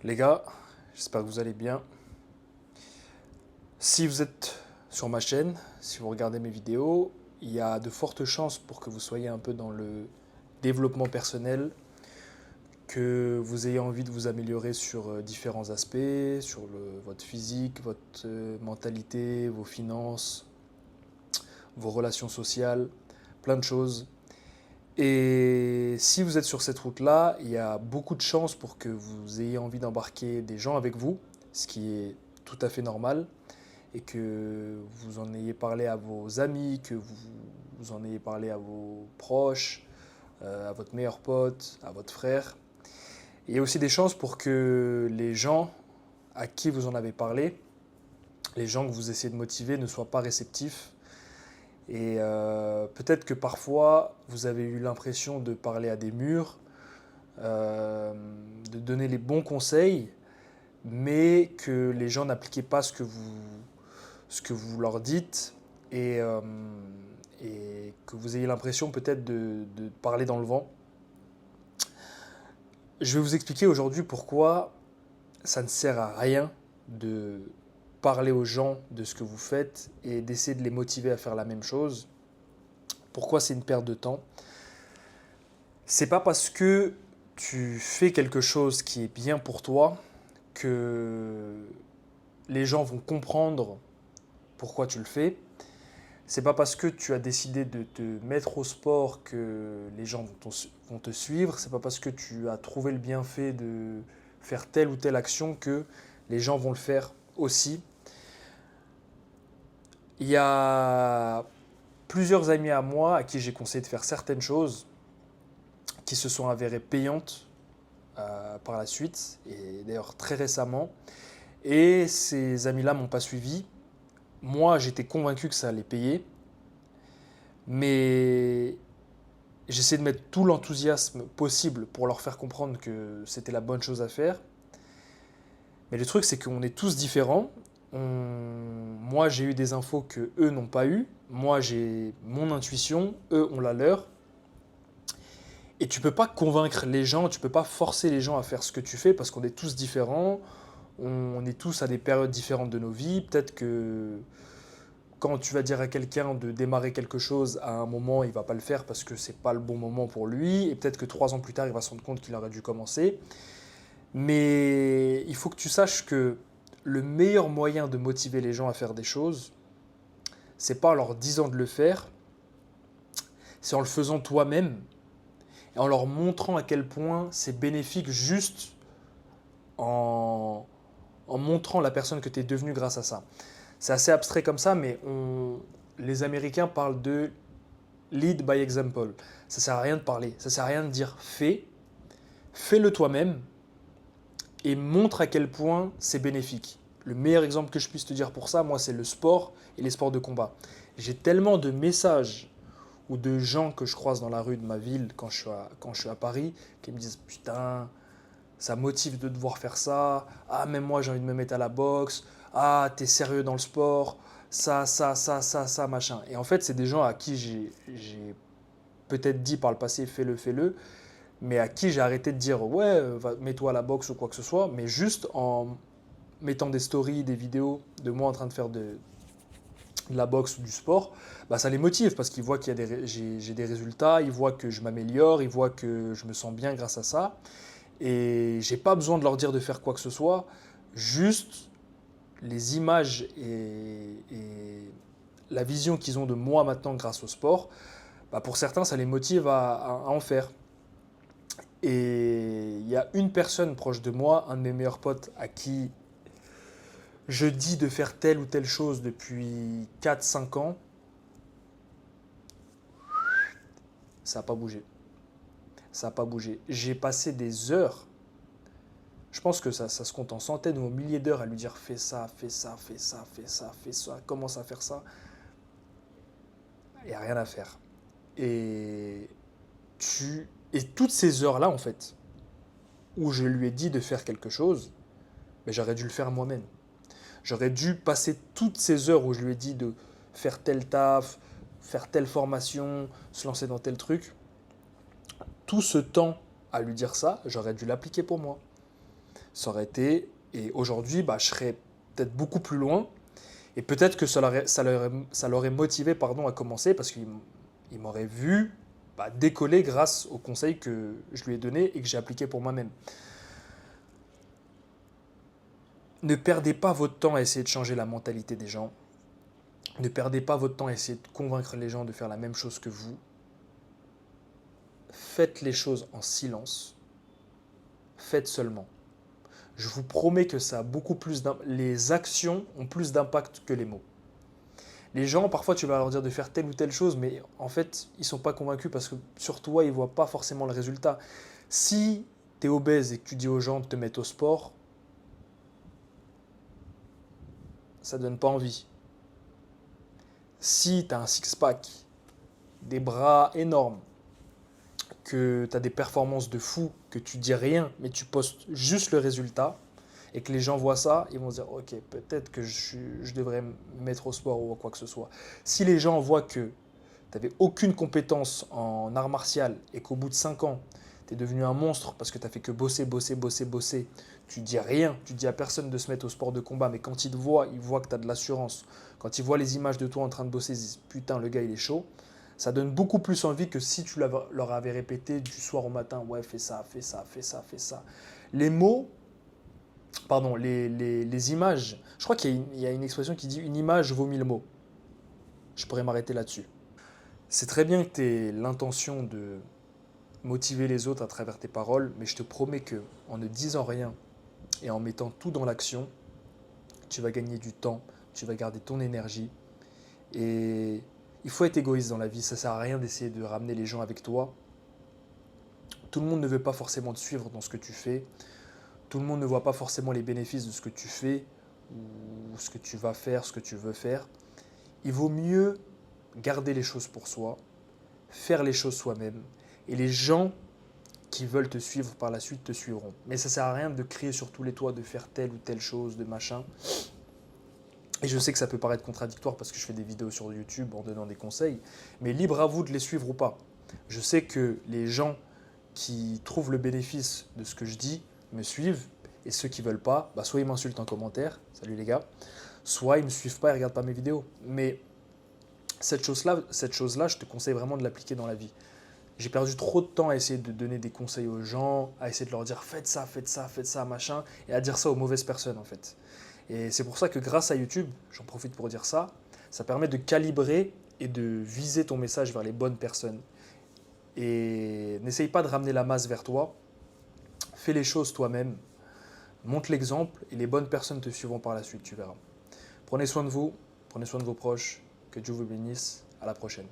Les gars, j'espère que vous allez bien. Si vous êtes sur ma chaîne, si vous regardez mes vidéos, il y a de fortes chances pour que vous soyez un peu dans le développement personnel, que vous ayez envie de vous améliorer sur différents aspects, sur votre physique, votre mentalité, vos finances, vos relations sociales, plein de choses. Et si vous êtes sur cette route-là, il y a beaucoup de chances pour que vous ayez envie d'embarquer des gens avec vous, ce qui est tout à fait normal, et que vous en ayez parlé à vos amis, que vous en ayez parlé à vos proches, à votre meilleur pote, à votre frère. Et il y a aussi des chances pour que les gens à qui vous en avez parlé, les gens que vous essayez de motiver, ne soient pas réceptifs. Et peut-être que parfois, vous avez eu l'impression de parler à des murs, euh, de donner les bons conseils, mais que les gens n'appliquaient pas ce que vous leur dites et, et que vous ayez l'impression peut-être de parler dans le vent. Je vais vous expliquer aujourd'hui pourquoi ça ne sert à rien de parler aux gens de ce que vous faites et d'essayer de les motiver à faire la même chose. Pourquoi c'est une perte de temps? C'est pas parce que tu fais quelque chose qui est bien pour toi que les gens vont comprendre pourquoi tu le fais. C'est pas parce que tu as décidé de te mettre au sport que les gens vont te suivre. C'est pas parce que tu as trouvé le bienfait de faire telle ou telle action que les gens vont le faire aussi. Il y a plusieurs amis à moi à qui j'ai conseillé de faire certaines choses qui se sont avérées payantes par la suite, et d'ailleurs très récemment. Et ces amis-là m'ont pas suivi. Moi, j'étais convaincu que ça allait payer, mais j'essaie de mettre tout l'enthousiasme possible pour leur faire comprendre que c'était la bonne chose à faire. Mais le truc, c'est qu'on est tous différents. Moi, j'ai eu des infos que eux n'ont pas eu. Moi, j'ai mon intuition, eux ont la leur. Et tu peux pas convaincre les gens, tu peux pas forcer les gens à faire ce que tu fais parce qu'on est tous différents. On est tous à des périodes différentes de nos vies. Peut-être que quand tu vas dire à quelqu'un de démarrer quelque chose à un moment, il va pas le faire parce que c'est pas le bon moment pour lui. Et peut-être que 3 ans plus tard, il va se rendre compte qu'il aurait dû commencer. Mais il faut que tu saches que le meilleur moyen de motiver les gens à faire des choses, c'est pas en leur disant de le faire, c'est en le faisant toi-même et en leur montrant à quel point c'est bénéfique juste en, en montrant la personne que tu es devenu grâce à ça. C'est assez abstrait comme ça, mais les Américains parlent de lead by example. Ça sert à rien de parler, ça sert à rien de dire fais-le toi-même et montre à quel point c'est bénéfique. Le meilleur exemple que je puisse te dire pour ça, moi, c'est le sport et les sports de combat. J'ai tellement de messages ou de gens que je croise dans la rue de ma ville quand je suis à Paris qui me disent putain, ça motive de devoir faire ça. Ah, même moi, j'ai envie de me mettre à la boxe. Ah, t'es sérieux dans le sport. Ça, machin. Et en fait, c'est des gens à qui j'ai peut-être dit par le passé, fais-le, mais à qui j'ai arrêté de dire, ouais, mets-toi à la boxe ou quoi que ce soit, mais juste en mettant des stories, des vidéos de moi en train de faire de la boxe ou du sport, bah, ça les motive parce qu'ils voient j'ai des résultats, ils voient que je m'améliore, ils voient que je me sens bien grâce à ça. Et j'ai pas besoin de leur dire de faire quoi que ce soit, juste les images et la vision qu'ils ont de moi maintenant grâce au sport, bah pour certains, ça les motive à en faire. Et il y a une personne proche de moi, un de mes meilleurs potes, à qui je dis de faire telle ou telle chose depuis 4 5 ans, ça n'a pas bougé. Ça n'a pas bougé. J'ai passé des heures. Je pense que ça se compte en centaines ou en milliers d'heures à lui dire fais ça, fais ça, fais ça, fais ça, fais ça, commence à faire ça. Il n'y a rien à faire. Et, et toutes ces heures-là, en fait, où je lui ai dit de faire quelque chose, mais j'aurais dû le faire moi-même. J'aurais dû passer toutes ces heures où je lui ai dit de faire tel taf, faire telle formation, se lancer dans tel truc. Tout ce temps à lui dire ça, j'aurais dû l'appliquer pour moi. ça aurait été, et aujourd'hui, bah, je serais peut-être beaucoup plus loin, et peut-être que ça l'aurait motivé pardon, à commencer, parce qu'il m'aurait vu bah, décoller grâce aux conseils que je lui ai donnés et que j'ai appliqués pour moi-même. Ne perdez pas votre temps à essayer de changer la mentalité des gens. Ne perdez pas votre temps à essayer de convaincre les gens de faire la même chose que vous. Faites les choses en silence. Faites seulement. Je vous promets que ça a beaucoup plus les actions ont plus d'impact que les mots. Les gens, parfois, tu vas leur dire de faire telle ou telle chose, mais en fait, ils ne sont pas convaincus parce que sur toi, ils ne voient pas forcément le résultat. Si tu es obèse et que tu dis aux gens de te mettre au sport, ça ne donne pas envie. Si tu as un six-pack, des bras énormes, que tu as des performances de fou, que tu dis rien, mais tu postes juste le résultat, et que les gens voient ça, ils vont se dire, ok, peut-être que je devrais me mettre au sport ou quoi que ce soit. Si les gens voient que tu n'avais aucune compétence en art martial et qu'au bout de 5 ans, tu es devenu un monstre parce que tu n'as fait que bosser, tu dis rien, tu dis à personne de se mettre au sport de combat, mais quand ils voient que tu as de l'assurance, quand ils voient les images de toi en train de bosser, ils disent, putain, le gars, il est chaud. Ça donne beaucoup plus envie que si tu leur avais répété du soir au matin, ouais, fais ça, fais ça, fais ça, fais ça. Les mots, pardon, les images, je crois qu'il y a une expression qui dit une image vaut 1000 mots. Je pourrais m'arrêter là-dessus. C'est très bien que tu aies l'intention de motiver les autres à travers tes paroles, mais je te promets que en ne disant rien et en mettant tout dans l'action, tu vas gagner du temps, tu vas garder ton énergie. Et il faut être égoïste dans la vie, ça ne sert à rien d'essayer de ramener les gens avec toi. Tout le monde ne veut pas forcément te suivre dans ce que tu fais. Tout le monde ne voit pas forcément les bénéfices de ce que tu fais ou ce que tu vas faire, ce que tu veux faire. Il vaut mieux garder les choses pour soi, faire les choses soi-même. Et les gens qui veulent te suivre par la suite te suivront. Mais ça ne sert à rien de crier sur tous les toits, de faire telle ou telle chose, de machin. Et je sais que ça peut paraître contradictoire parce que je fais des vidéos sur YouTube en donnant des conseils, mais libre à vous de les suivre ou pas. Je sais que les gens qui trouvent le bénéfice de ce que je dis me suivent, et ceux qui ne veulent pas, bah soit ils m'insultent en commentaire, salut les gars, soit ils ne me suivent pas et ne regardent pas mes vidéos. Mais cette chose-là, je te conseille vraiment de l'appliquer dans la vie. J'ai perdu trop de temps à essayer de donner des conseils aux gens, à essayer de leur dire faites ça, faites ça, faites ça, machin, et à dire ça aux mauvaises personnes en fait. Et c'est pour ça que grâce à YouTube, j'en profite pour dire ça, ça permet de calibrer et de viser ton message vers les bonnes personnes. Et n'essaye pas de ramener la masse vers toi, fais les choses toi-même, montre l'exemple et les bonnes personnes te suivront par la suite, tu verras. Prenez soin de vous, prenez soin de vos proches, que Dieu vous bénisse, à la prochaine.